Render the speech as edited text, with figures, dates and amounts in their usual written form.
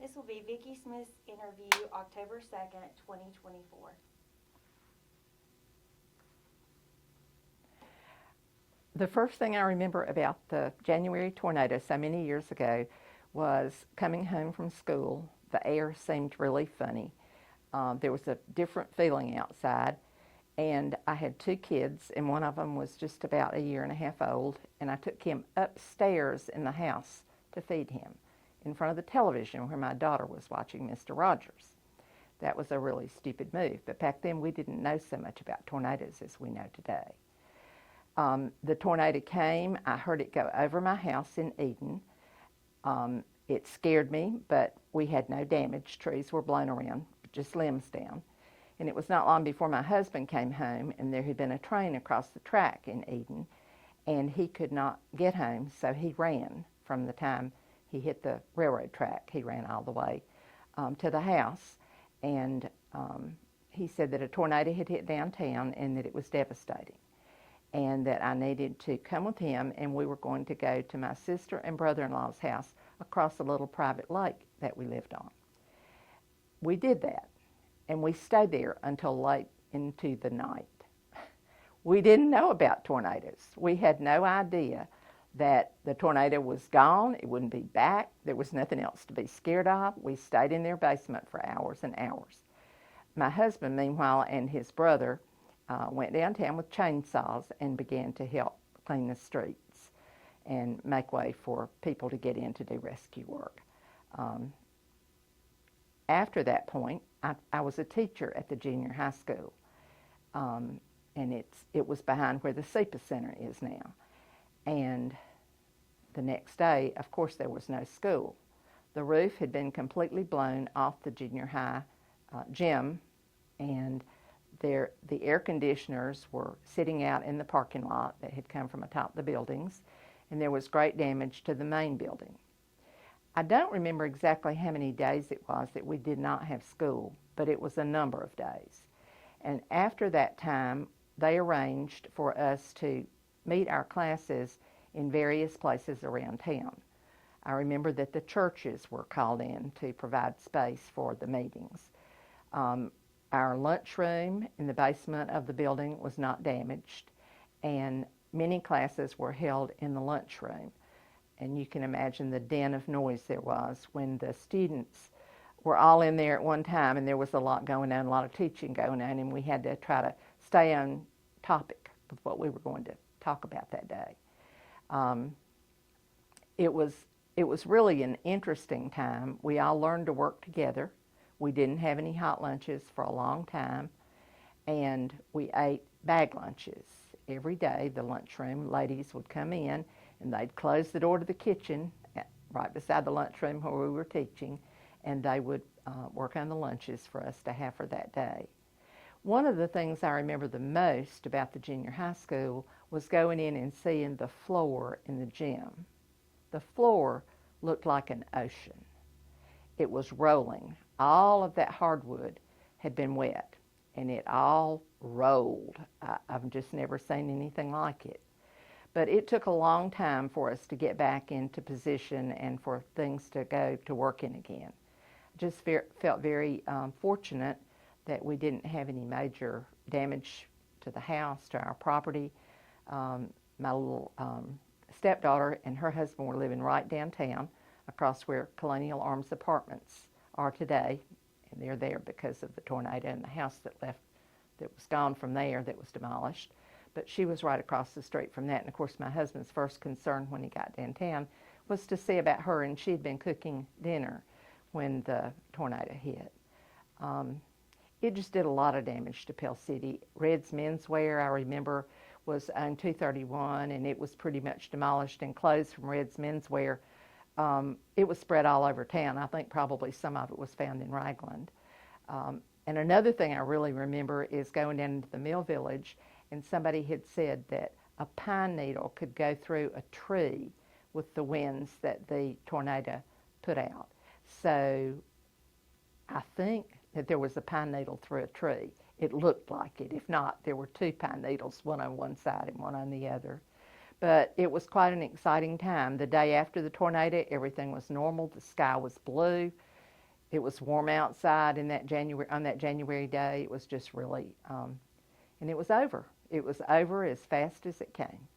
This will be Vicki Smith's interview, October 2nd, 2024. The first thing I remember about the January tornado so many years ago was coming home from school. The air seemed really funny. There was a different feeling outside, and I had two kids, and one of them was just about a year and a half old, and I took him upstairs in the house to feed him in front of the television where my daughter was watching Mr. Rogers. That was a really stupid move, but back then we didn't know so much about tornadoes as we know today. The tornado came. I heard it go over my house in Eden. It scared me, but we had no damage. Trees were blown around, just limbs down. And it was not long before my husband came home, and there had been a train across the track in Eden, and he could not get home, so he ran from the time he hit the railroad track. He ran all the way to the house, and he said that a tornado had hit downtown and that it was devastating, and that I needed to come with him, and we were going to go to my sister and brother-in-law's house across a little private lake that we lived on. We did that, and we stayed there until late into the night. We didn't know about tornadoes. We had no idea that the tornado was gone. It wouldn't be back. There was nothing else to be scared of. We stayed in their basement for hours and hours. My husband, meanwhile, and his brother went downtown with chainsaws and began to help clean the streets and make way for people to get in to do rescue work. After that point, I was a teacher at the junior high school, and it was behind where the SEPA Center is now. And the next day, of course, there was no school. The roof had been completely blown off the junior high gym, and the air conditioners were sitting out in the parking lot that had come from atop the buildings, and there was great damage to the main building. I don't remember exactly how many days it was that we did not have school, but it was a number of days. And after that time, they arranged for us to meet our classes in various places around town. I remember that the churches were called in to provide space for the meetings. Our lunchroom in the basement of the building was not damaged, and many classes were held in the lunchroom. And you can imagine the din of noise there was when the students were all in there at one time, and there was a lot going on, a lot of teaching going on, and we had to try to stay on topic with what we were going to talk about that day. It was really an interesting time. We all learned to work together. We didn't have any hot lunches for a long time, and we ate bag lunches. Every day, the lunchroom ladies would come in, and they'd close the door to the kitchen right beside the lunchroom where we were teaching, and they would work on the lunches for us to have for that day. One of the things I remember the most about the junior high school was going in and seeing the floor in the gym. The floor looked like an ocean. It was rolling. All of that hardwood had been wet, and it all rolled. I've just never seen anything like it. But it took a long time for us to get back into position and for things to go to working again. Just felt very fortunate that we didn't have any major damage to the house, to our property. My little stepdaughter and her husband were living right downtown, across where Colonial Arms Apartments are today, and they're there because of the tornado and the house that was gone from there, that was demolished. But she was right across the street from that, and of course my husband's first concern when he got downtown was to see about her, and she'd been cooking dinner when the tornado hit. It just did a lot of damage to Pell City. Red's Menswear, I remember, was on 231, and it was pretty much demolished, and clothes from Red's Menswear, it was spread all over town. I think probably some of it was found in Ragland. And another thing I really remember is going down into the Mill Village, and somebody had said that a pine needle could go through a tree with the winds that the tornado put out. So I think that there was a pine needle through a tree. It looked like it. If not, there were two pine needles, one on one side and one on the other. But it was quite an exciting time. The day after the tornado, everything was normal. The sky was blue. It was warm outside in that on that January day. It was just really, and it was over. It was over as fast as it came.